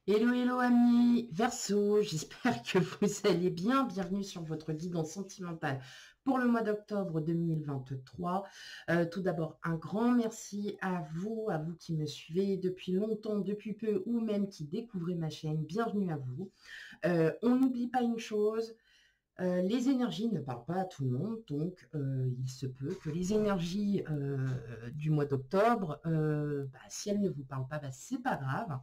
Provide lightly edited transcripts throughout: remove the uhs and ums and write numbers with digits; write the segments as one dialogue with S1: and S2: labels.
S1: Hello, hello amis Verseau, j'espère que vous allez bien. Bienvenue sur votre guidance sentimentale pour le mois d'octobre 2023. Tout d'abord, un grand merci à vous qui me suivez depuis longtemps, depuis peu, ou même qui découvrez ma chaîne. Bienvenue à vous. On n'oublie pas une chose, les énergies ne parlent pas à tout le monde, donc il se peut que les énergies du mois d'octobre, si elles ne vous parlent pas, c'est pas grave.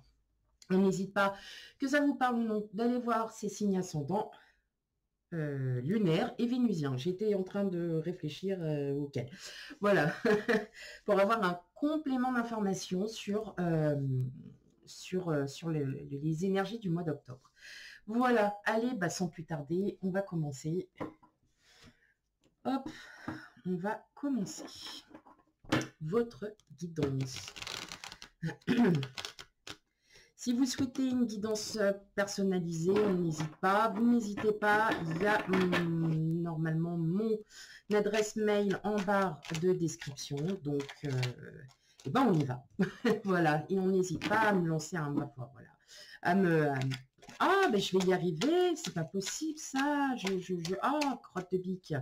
S1: On n'hésite pas, que ça vous parle ou non, d'aller voir ces signes ascendants lunaires et vénusiens. J'étais en train de réfléchir auquel. Voilà, pour avoir un complément d'information sur les énergies du mois d'octobre. Voilà, allez, sans plus tarder, on va commencer. Hop, on va commencer votre guidance. Si vous souhaitez une guidance personnalisée, on n'hésite pas. Vous n'hésitez pas. Il y a normalement mon adresse mail en barre de description. Donc, on y va. Voilà. Et on n'hésite pas à me lancer un mot. Voilà. Je vais y arriver. C'est pas possible, ça. Crotte de bique.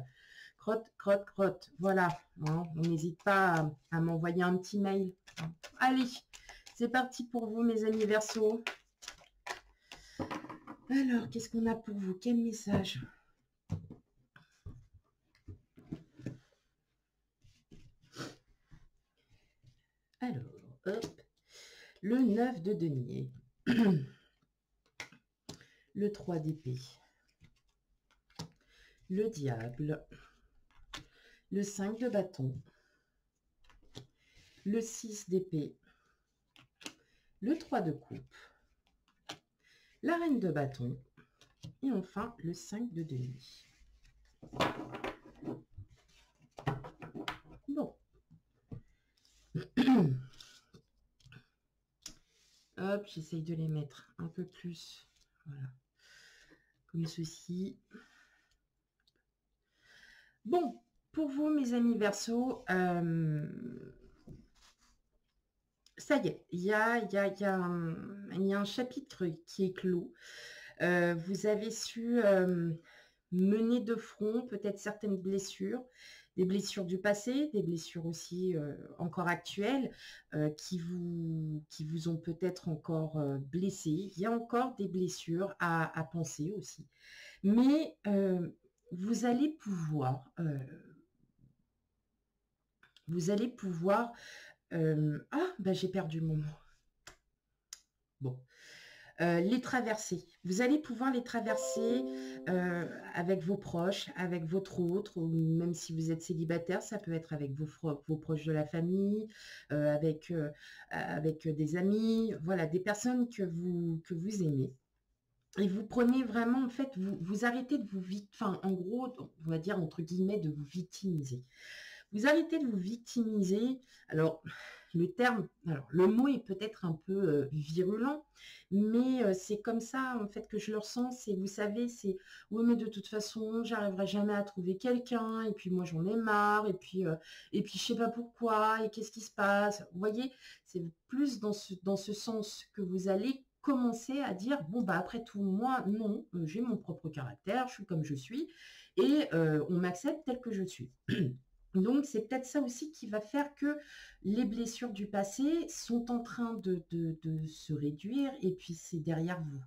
S1: Crotte. Voilà. Hein, on n'hésite pas à m'envoyer un petit mail. Allez. C'est parti pour vous, mes amis Verseau. Alors, qu'est-ce qu'on a pour vous? Quel message? Alors, hop. Le 9 de denier. Le 3 d'épée. Le diable. Le 5 de bâton. Le 6 d'épée. Le 3 de coupe. La reine de bâton. Et enfin, le 5 de denier. Bon. Hop, j'essaye de les mettre un peu plus. Voilà. Comme ceci. Bon, pour vous, mes amis Verseau, ça y est, il y a un chapitre qui est clos. Vous avez su mener de front peut-être certaines blessures, des blessures du passé, des blessures aussi encore actuelles qui vous ont peut-être encore blessé. Il y a encore des blessures à penser aussi. Mais vous allez pouvoir j'ai perdu mon mot. Bon. Les traverser. Vous allez pouvoir les traverser avec vos proches, avec votre autre, ou même si vous êtes célibataire, ça peut être avec vos proches de la famille, avec des amis, voilà, des personnes que vous aimez. Et vous prenez vraiment, en fait, vous arrêtez de en gros, on va dire entre guillemets, de vous victimiser. Vous arrêtez de vous victimiser. Alors, le mot est peut-être un peu virulent, mais c'est comme ça, en fait, que je le ressens. C'est, vous savez, c'est, oui, mais de toute façon, j'arriverai jamais à trouver quelqu'un, et puis moi, j'en ai marre, et puis je sais pas pourquoi, et qu'est-ce qui se passe. Vous voyez, c'est plus dans ce sens que vous allez commencer à dire, bon, après tout, moi, non, j'ai mon propre caractère, je suis comme je suis, et on m'accepte tel que je suis. Donc, c'est peut-être ça aussi qui va faire que les blessures du passé sont en train de se réduire et puis c'est derrière vous.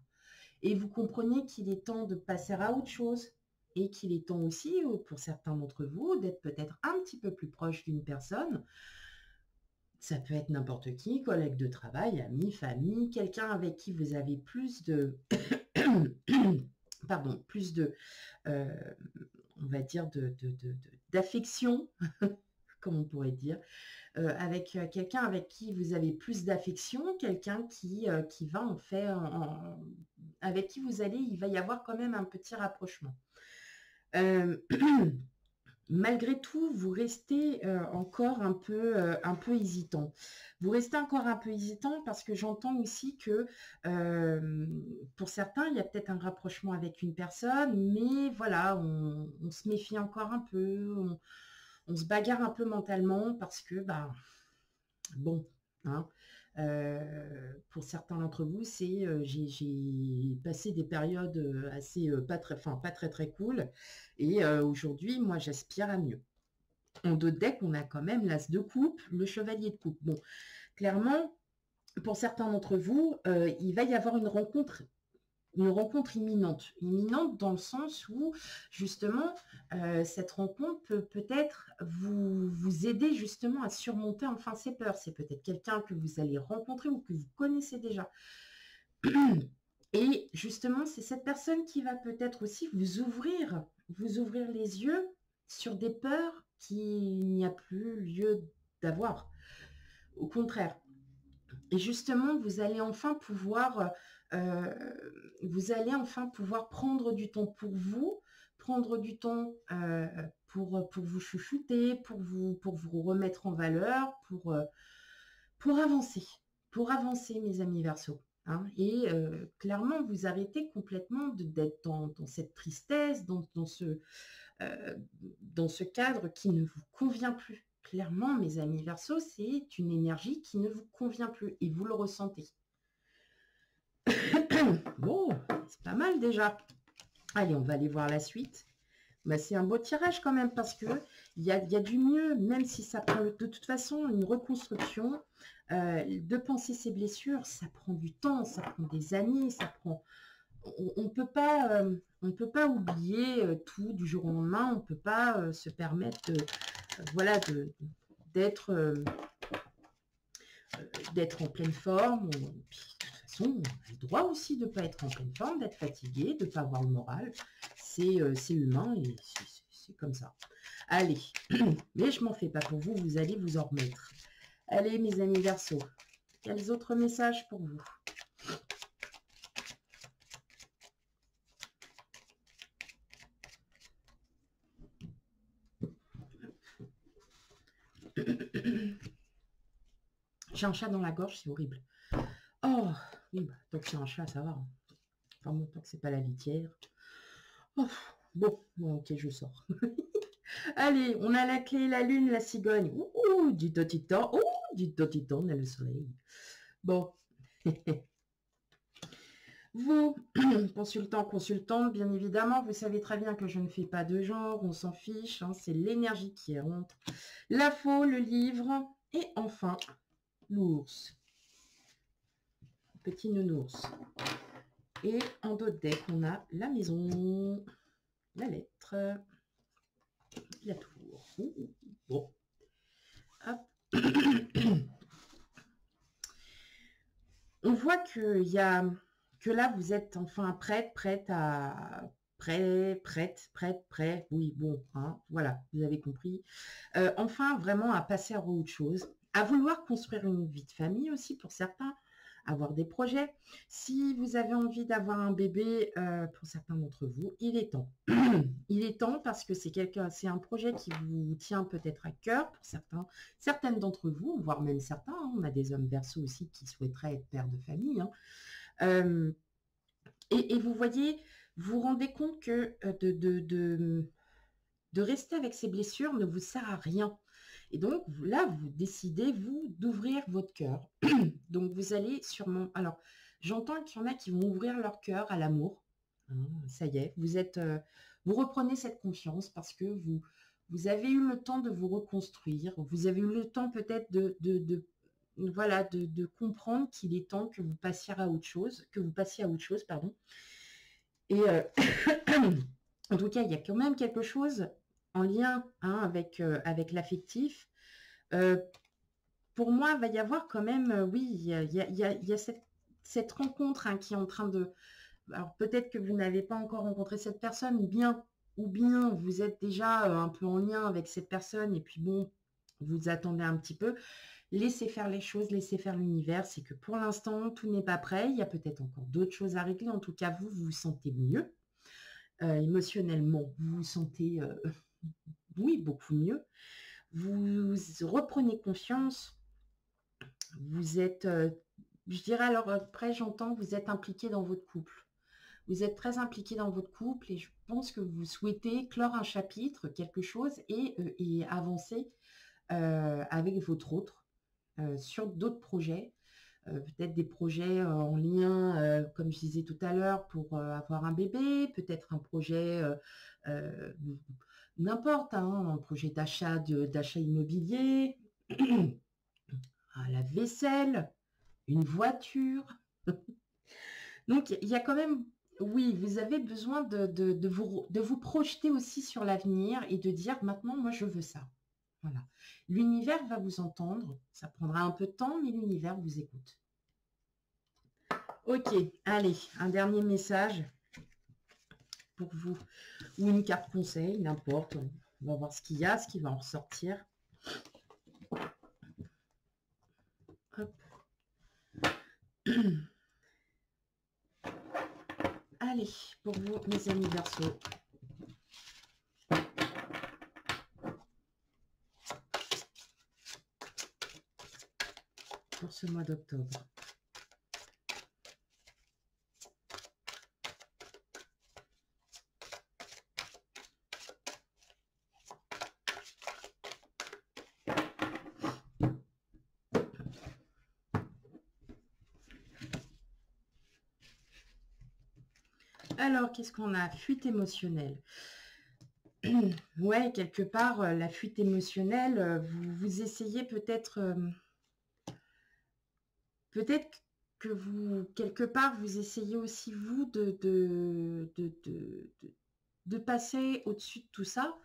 S1: Et vous comprenez qu'il est temps de passer à autre chose et qu'il est temps aussi, pour certains d'entre vous, d'être peut-être un petit peu plus proche d'une personne. Ça peut être n'importe qui, collègue de travail, ami, famille, quelqu'un avec qui vous avez plus de... plus de... on va dire d'affection, comme on pourrait dire, avec quelqu'un avec qui vous avez plus d'affection, quelqu'un qui va en faire, avec qui il va y avoir quand même un petit rapprochement. Malgré tout, vous restez encore un peu hésitant. Vous restez encore un peu hésitant parce que j'entends aussi que pour certains, il y a peut-être un rapprochement avec une personne, mais voilà, on se méfie encore un peu, on se bagarre un peu mentalement parce que, bon, hein, Pour certains d'entre vous, c'est j'ai passé des périodes assez pas très très cool. Et aujourd'hui, moi, j'aspire à mieux. En dos de deck, on a quand même l'as de coupe, le chevalier de coupe. Bon, clairement, pour certains d'entre vous, il va y avoir une rencontre imminente. Imminente dans le sens où, justement, cette rencontre peut peut-être vous aider justement à surmonter enfin ces peurs. C'est peut-être quelqu'un que vous allez rencontrer ou que vous connaissez déjà. Et justement, c'est cette personne qui va peut-être aussi vous ouvrir les yeux sur des peurs qu'il n'y a plus lieu d'avoir. Au contraire. Et justement, vous allez enfin pouvoir prendre du temps pour vous, prendre du temps pour vous chouchouter, pour vous remettre en valeur, pour avancer, mes amis Verseaux. Hein. Et clairement, vous arrêtez complètement d'être dans cette tristesse, dans ce cadre qui ne vous convient plus. Clairement, mes amis Verseaux, c'est une énergie qui ne vous convient plus et vous le ressentez. Bon, c'est pas mal déjà. Allez, on va aller voir la suite. Bah, c'est un beau tirage quand même parce que il y a du mieux, même si ça prend de toute façon une reconstruction. De penser ses blessures, ça prend du temps, ça prend des années, ça prend. On ne peut pas oublier tout du jour au lendemain. On ne peut pas se permettre d'être en pleine forme. Puis, de toute façon, on a le droit aussi de ne pas être en pleine forme, d'être fatigué, de ne pas avoir le moral. C'est humain et c'est comme ça. Allez, mais je m'en fais pas pour vous, vous allez vous en remettre. Allez, mes amis Verseaux, quels autres messages pour vous? J'ai un chat dans la gorge, c'est horrible. Oh, oui, bah, tant que c'est un chat, ça va. Enfin bon, tant que c'est pas la litière. Oh, bon, ok, je sors. Allez, on a la clé, la lune, la cigogne. Ouh, du totitan. Ouh, du totitan, on a le soleil. Bon. Vous, consultant, consultante, bien évidemment, vous savez très bien que je ne fais pas de genre, on s'en fiche, hein, c'est l'énergie qui rentre. La faux, le livre, et enfin, l'ours. Petit nounours. Et en dos de deck, on a la maison, la lettre, la tour. Bon. Hop. On voit que là, vous êtes enfin prête, oui, bon, hein, voilà, vous avez compris. Enfin, vraiment à passer à autre chose, à vouloir construire une vie de famille aussi pour certains, avoir des projets. Si vous avez envie d'avoir un bébé, pour certains d'entre vous, il est temps. Il est temps parce que c'est un projet qui vous tient peut-être à cœur pour certaines d'entre vous, voire même certains. Hein, on a des hommes Verseaux aussi qui souhaiteraient être pères de famille. Hein. Et vous voyez, vous vous rendez compte que de rester avec ces blessures ne vous sert à rien. Et donc là, vous décidez, vous, d'ouvrir votre cœur. Donc vous allez sûrement... Alors, j'entends qu'il y en a qui vont ouvrir leur cœur à l'amour. Hein, ça y est, vous reprenez cette confiance parce que vous avez eu le temps de vous reconstruire. Vous avez eu le temps peut-être de comprendre qu'il est temps que vous passiez à autre chose, pardon. Et en tout cas, il y a quand même quelque chose en lien avec l'affectif. Pour moi, il va y avoir quand même, oui, il y a cette rencontre hein, qui est en train de... Alors peut-être que vous n'avez pas encore rencontré cette personne, ou bien vous êtes déjà un peu en lien avec cette personne, et puis bon, vous attendez un petit peu. Laissez faire les choses, laissez faire l'univers. C'est que pour l'instant, tout n'est pas prêt. Il y a peut-être encore d'autres choses à régler. En tout cas, vous vous sentez mieux. Émotionnellement, vous vous sentez, oui, beaucoup mieux. Vous reprenez confiance. Vous êtes, je dirais alors, après, j'entends, vous êtes impliqué dans votre couple. Vous êtes très impliqué dans votre couple et je pense que vous souhaitez clore un chapitre, quelque chose, et avancer avec votre autre sur d'autres projets. peut-être des projets en lien, comme je disais tout à l'heure, pour avoir un bébé, peut-être un projet, n'importe, hein, un projet d'achat immobilier, la vaisselle, une voiture. Donc, il y a quand même, oui, vous avez besoin de vous projeter aussi sur l'avenir et de dire, maintenant, moi, je veux ça. Voilà. L'univers va vous entendre. Ça prendra un peu de temps, mais l'univers vous écoute. Ok, allez, un dernier message pour vous. Ou une carte conseil, n'importe. On va voir ce qu'il y a, ce qui va en ressortir. Hop. Allez, pour vous, mes amis Verseaux. Pour ce mois d'octobre. Alors, qu'est-ce qu'on a? Fuite émotionnelle. Ouais, quelque part, la fuite émotionnelle, vous essayez peut-être que vous, quelque part, vous essayez aussi, vous, de passer au-dessus de tout ça.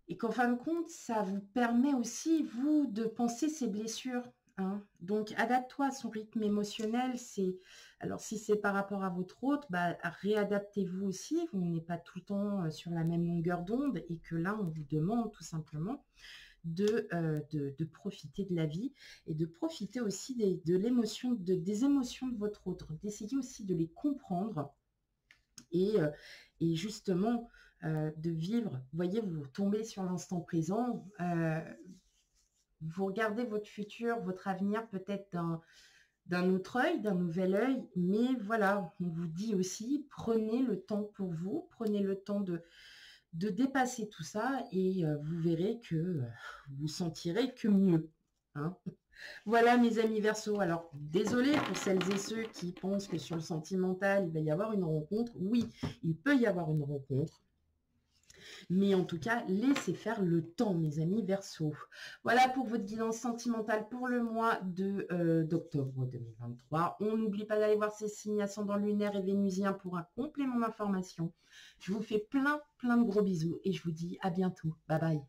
S1: Et qu'en fin de compte, ça vous permet aussi, vous, de penser ces blessures. Hein. Donc, adapte-toi à son rythme émotionnel. Alors, si c'est par rapport à votre hôte, bah, réadaptez-vous aussi. Vous n'êtes pas tout le temps sur la même longueur d'onde et que là, on vous demande tout simplement de profiter de la vie et de profiter aussi des émotions de votre hôte. D'essayer aussi de les comprendre et justement de vivre. Vous voyez, vous tombez sur l'instant présent, vous regardez votre futur, votre avenir peut-être d'un autre œil, d'un nouvel œil, mais voilà, on vous dit aussi, prenez le temps pour vous, prenez le temps de dépasser tout ça et vous verrez que vous sentirez que mieux. Hein. Voilà mes amis Verseaux. Alors, désolé pour celles et ceux qui pensent que sur le sentimental, il va y avoir une rencontre. Oui, il peut y avoir une rencontre. Mais en tout cas, laissez faire le temps, mes amis Verseaux. Voilà pour votre guidance sentimentale pour le mois d'octobre 2023. On n'oublie pas d'aller voir ces signes ascendant lunaire et vénusien pour un complément d'information. Je vous fais plein de gros bisous et je vous dis à bientôt. Bye bye.